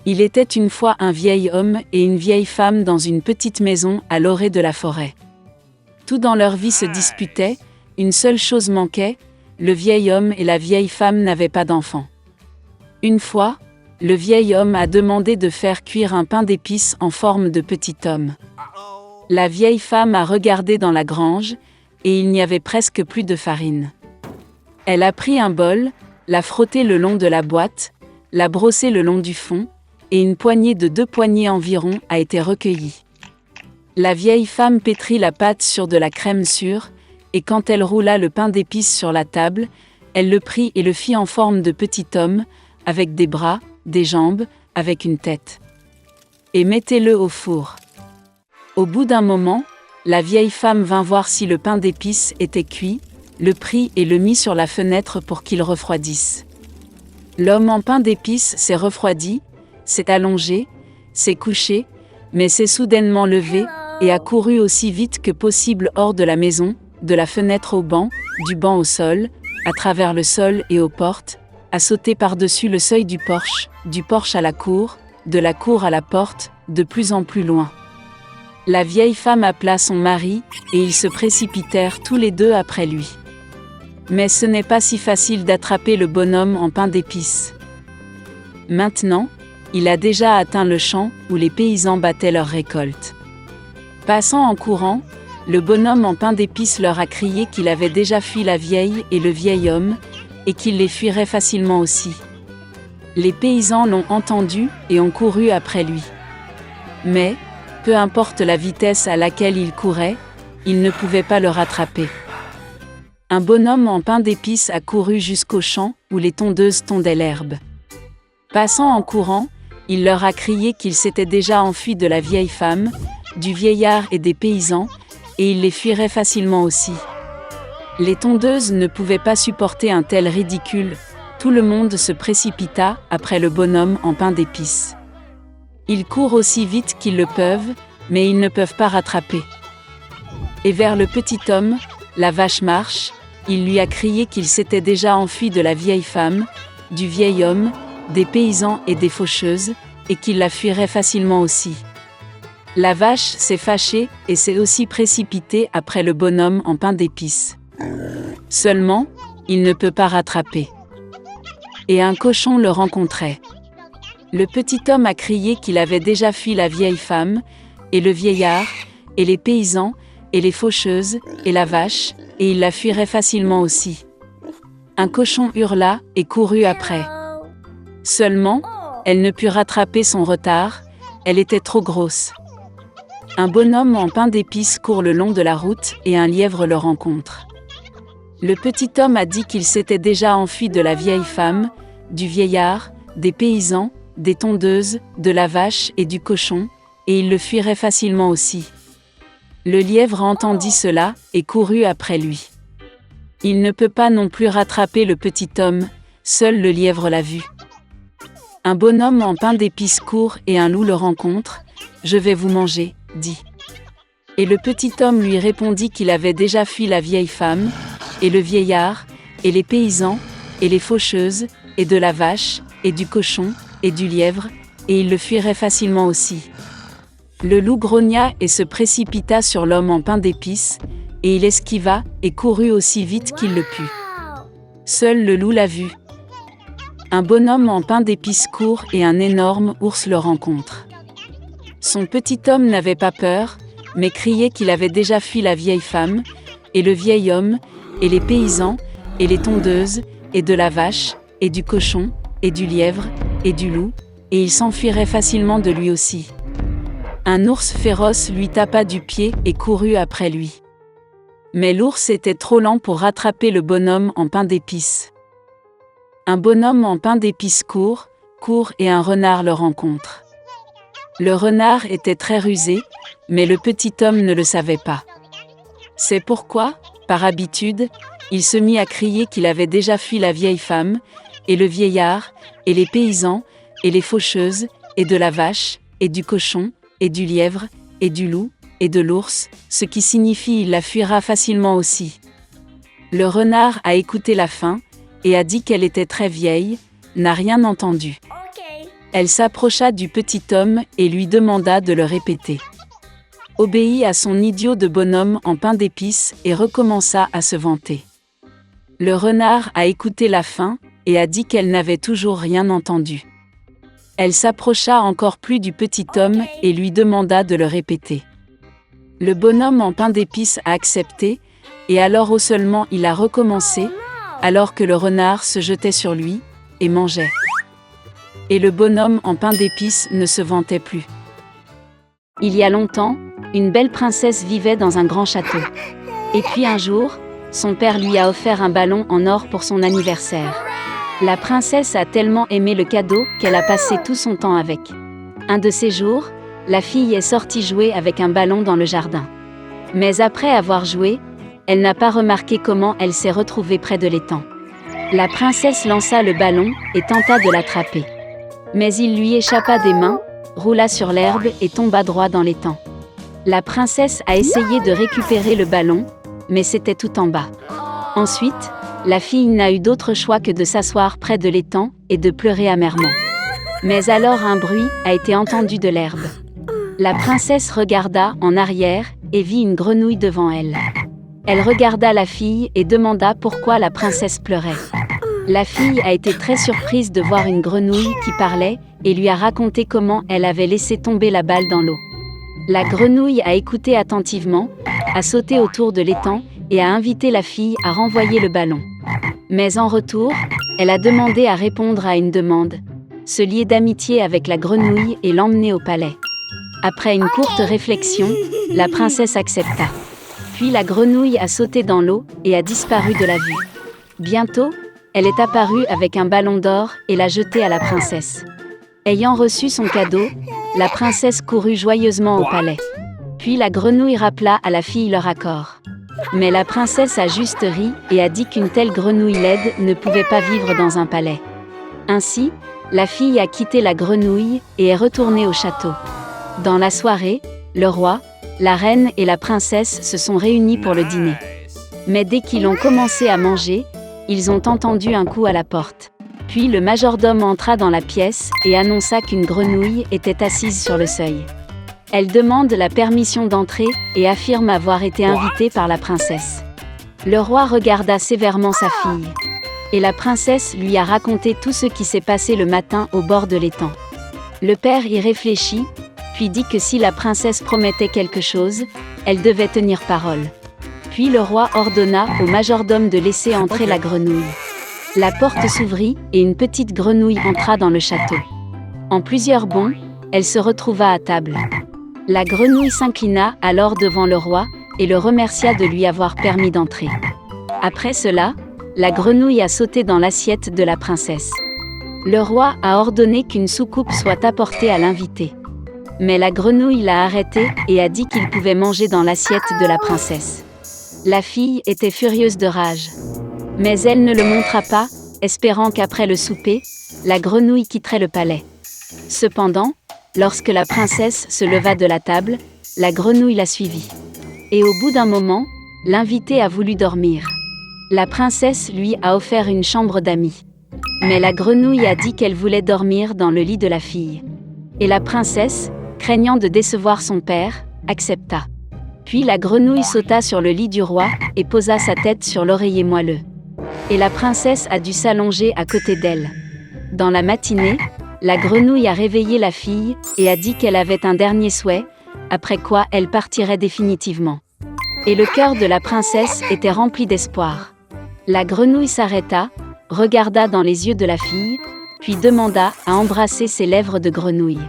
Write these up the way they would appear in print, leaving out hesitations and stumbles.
Il était une fois un vieil homme et une vieille femme dans une petite maison à l'orée de la forêt. Tout dans leur vie se disputait, une seule chose manquait, le vieil homme et la vieille femme n'avaient pas d'enfants. Une fois, le vieil homme a demandé de faire cuire un pain d'épices en forme de petit homme. La vieille femme a regardé dans la grange, et il n'y avait presque plus de farine. Elle a pris un bol, l'a frotté le long de la boîte, l'a brossé le long du fond, et une poignée de 2 poignées environ a été recueillie. La vieille femme pétrit la pâte sur de la crème sûre, et quand elle roula le pain d'épices sur la table, elle le prit et le fit en forme de petit homme, avec des bras, des jambes, avec une tête. Et mettez-le au four. Au bout d'un moment, la vieille femme vint voir si le pain d'épices était cuit, le prit et le mit sur la fenêtre pour qu'il refroidisse. L'homme en pain d'épices s'est refroidi, s'est allongé, s'est couché, mais s'est soudainement levé, et a couru aussi vite que possible hors de la maison, de la fenêtre au banc, du banc au sol, à travers le sol et aux portes, a sauté par-dessus le seuil du porche à la cour, de la cour à la porte, de plus en plus loin. La vieille femme appela son mari, et ils se précipitèrent tous les deux après lui. Mais ce n'est pas si facile d'attraper le bonhomme en pain d'épices. Maintenant, il a déjà atteint le champ où les paysans battaient leur récolte. Passant en courant, le bonhomme en pain d'épices leur a crié qu'il avait déjà fui la vieille et le vieil homme, et qu'il les fuirait facilement aussi. Les paysans l'ont entendu et ont couru après lui. Mais, peu importe la vitesse à laquelle il courait, il ne pouvait pas le rattraper. Un bonhomme en pain d'épices a couru jusqu'au champ où les tondeuses tondaient l'herbe. Passant en courant, il leur a crié qu'il s'était déjà enfui de la vieille femme, du vieillard et des paysans, et il les fuirait facilement aussi. Les tondeuses ne pouvaient pas supporter un tel ridicule, tout le monde se précipita après le bonhomme en pain d'épices. Ils courent aussi vite qu'ils le peuvent, mais ils ne peuvent pas rattraper. Et vers le petit homme, la vache marche, il lui a crié qu'il s'était déjà enfui de la vieille femme, du vieil homme, des paysans et des faucheuses, et qu'il la fuirait facilement aussi. La vache s'est fâchée et s'est aussi précipitée après le bonhomme en pain d'épices. Seulement, il ne peut pas rattraper. Et un cochon le rencontrait. Le petit homme a crié qu'il avait déjà fui la vieille femme, et le vieillard, et les paysans, et les faucheuses, et la vache, et il la fuirait facilement aussi. Un cochon hurla et courut après. Seulement, elle ne put rattraper son retard, elle était trop grosse. Un bonhomme en pain d'épices court le long de la route et un lièvre le rencontre. Le petit homme a dit qu'il s'était déjà enfui de la vieille femme, du vieillard, des paysans, des tondeuses, de la vache et du cochon, et il le fuirait facilement aussi. Le lièvre entendit cela et courut après lui. Il ne peut pas non plus rattraper le petit homme, seul le lièvre l'a vu. Un bonhomme en pain d'épices court et un loup le rencontre. « Je vais vous manger », dit. Et le petit homme lui répondit qu'il avait déjà fui la vieille femme, et le vieillard, et les paysans, et les faucheuses, et de la vache, et du cochon, et du lièvre, et il le fuirait facilement aussi. Le loup grogna et se précipita sur l'homme en pain d'épices, et il esquiva et courut aussi vite qu'il le put. Seul le loup l'a vu. Un bonhomme en pain d'épices court et un énorme ours le rencontre. Son petit homme n'avait pas peur, mais criait qu'il avait déjà fui la vieille femme, et le vieil homme, et les paysans, et les tondeuses, et de la vache, et du cochon, et du lièvre, et du loup, et il s'enfuirait facilement de lui aussi. Un ours féroce lui tapa du pied et courut après lui. Mais l'ours était trop lent pour rattraper le bonhomme en pain d'épices. Un bonhomme en pain d'épices court et un renard le rencontre. Le renard était très rusé, mais le petit homme ne le savait pas. C'est pourquoi, par habitude, il se mit à crier qu'il avait déjà fui la vieille femme, et le vieillard, et les paysans, et les faucheuses, et de la vache, et du cochon, et du lièvre, et du loup, et de l'ours, ce qui signifie il la fuira facilement aussi. Le renard a écouté la fin, et a dit qu'elle était très vieille, n'a rien entendu. Elle s'approcha du petit homme et lui demanda de le répéter. Obéit à son idiot de bonhomme en pain d'épices et recommença à se vanter. Le renard a écouté la fin et a dit qu'elle n'avait toujours rien entendu. Elle s'approcha encore plus du petit homme et lui demanda de le répéter. Le bonhomme en pain d'épices a accepté, et alors seulement il a recommencé, alors que le renard se jetait sur lui et mangeait. Et le bonhomme en pain d'épices ne se vantait plus. Il y a longtemps, une belle princesse vivait dans un grand château. Et puis un jour, son père lui a offert un ballon en or pour son anniversaire. La princesse a tellement aimé le cadeau qu'elle a passé tout son temps avec. Un de ces jours, la fille est sortie jouer avec un ballon dans le jardin. Mais après avoir joué, elle n'a pas remarqué comment elle s'est retrouvée près de l'étang. La princesse lança le ballon et tenta de l'attraper. Mais il lui échappa des mains, roula sur l'herbe et tomba droit dans l'étang. La princesse a essayé de récupérer le ballon, mais c'était tout en bas. Ensuite, la fille n'a eu d'autre choix que de s'asseoir près de l'étang et de pleurer amèrement. Mais alors un bruit a été entendu de l'herbe. La princesse regarda en arrière et vit une grenouille devant elle. Elle regarda la fille et demanda pourquoi la princesse pleurait. La fille a été très surprise de voir une grenouille qui parlait et lui a raconté comment elle avait laissé tomber la balle dans l'eau. La grenouille a écouté attentivement, a sauté autour de l'étang et a invité la fille à renvoyer le ballon. Mais en retour, elle a demandé à répondre à une demande, se lier d'amitié avec la grenouille et l'emmener au palais. Après une courte réflexion, la princesse accepta. Puis la grenouille a sauté dans l'eau et a disparu de la vue. Bientôt, elle est apparue avec un ballon d'or et l'a jeté à la princesse. Ayant reçu son cadeau, la princesse courut joyeusement au palais. Puis la grenouille rappela à la fille leur accord. Mais la princesse a juste ri et a dit qu'une telle grenouille laide ne pouvait pas vivre dans un palais. Ainsi, la fille a quitté la grenouille et est retournée au château. Dans la soirée, le roi, la reine et la princesse se sont réunis pour le dîner. Mais dès qu'ils ont commencé à manger, ils ont entendu un coup à la porte. Puis le majordome entra dans la pièce et annonça qu'une grenouille était assise sur le seuil. Elle demande la permission d'entrer et affirme avoir été invitée par la princesse. Le roi regarda sévèrement sa fille. Et la princesse lui a raconté tout ce qui s'est passé le matin au bord de l'étang. Le père y réfléchit, puis dit que si la princesse promettait quelque chose, elle devait tenir parole. Puis le roi ordonna au majordome de laisser entrer la grenouille. La porte s'ouvrit et une petite grenouille entra dans le château. En plusieurs bonds, elle se retrouva à table. La grenouille s'inclina alors devant le roi et le remercia de lui avoir permis d'entrer. Après cela, la grenouille a sauté dans l'assiette de la princesse. Le roi a ordonné qu'une soucoupe soit apportée à l'invité. Mais la grenouille l'a arrêté et a dit qu'il pouvait manger dans l'assiette de la princesse. La fille était furieuse de rage. Mais elle ne le montra pas, espérant qu'après le souper, la grenouille quitterait le palais. Cependant, lorsque la princesse se leva de la table, la grenouille la suivit. Et au bout d'un moment, l'invité a voulu dormir. La princesse lui a offert une chambre d'amis. Mais la grenouille a dit qu'elle voulait dormir dans le lit de la fille. Et la princesse, craignant de décevoir son père, accepta. Puis la grenouille sauta sur le lit du roi et posa sa tête sur l'oreiller moelleux. Et la princesse a dû s'allonger à côté d'elle. Dans la matinée, la grenouille a réveillé la fille et a dit qu'elle avait un dernier souhait, après quoi elle partirait définitivement. Et le cœur de la princesse était rempli d'espoir. La grenouille s'arrêta, regarda dans les yeux de la fille, puis demanda à embrasser ses lèvres de grenouille.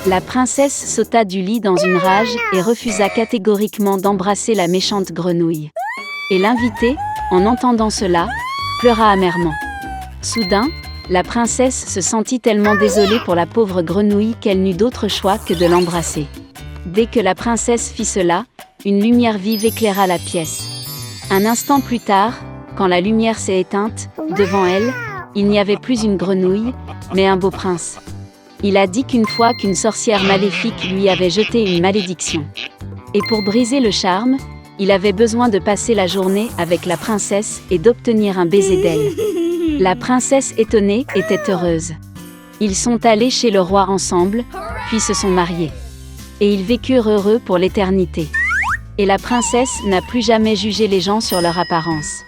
La princesse sauta du lit dans une rage et refusa catégoriquement d'embrasser la méchante grenouille. Et l'invité, en entendant cela, pleura amèrement. Soudain, la princesse se sentit tellement désolée pour la pauvre grenouille qu'elle n'eut d'autre choix que de l'embrasser. Dès que la princesse fit cela, une lumière vive éclaira la pièce. Un instant plus tard, quand la lumière s'est éteinte, devant elle, il n'y avait plus une grenouille, mais un beau prince. Il a dit qu'une fois qu'une sorcière maléfique lui avait jeté une malédiction. Et pour briser le charme, il avait besoin de passer la journée avec la princesse et d'obtenir un baiser d'elle. La princesse étonnée était heureuse. Ils sont allés chez le roi ensemble, puis se sont mariés. Et ils vécurent heureux pour l'éternité. Et la princesse n'a plus jamais jugé les gens sur leur apparence.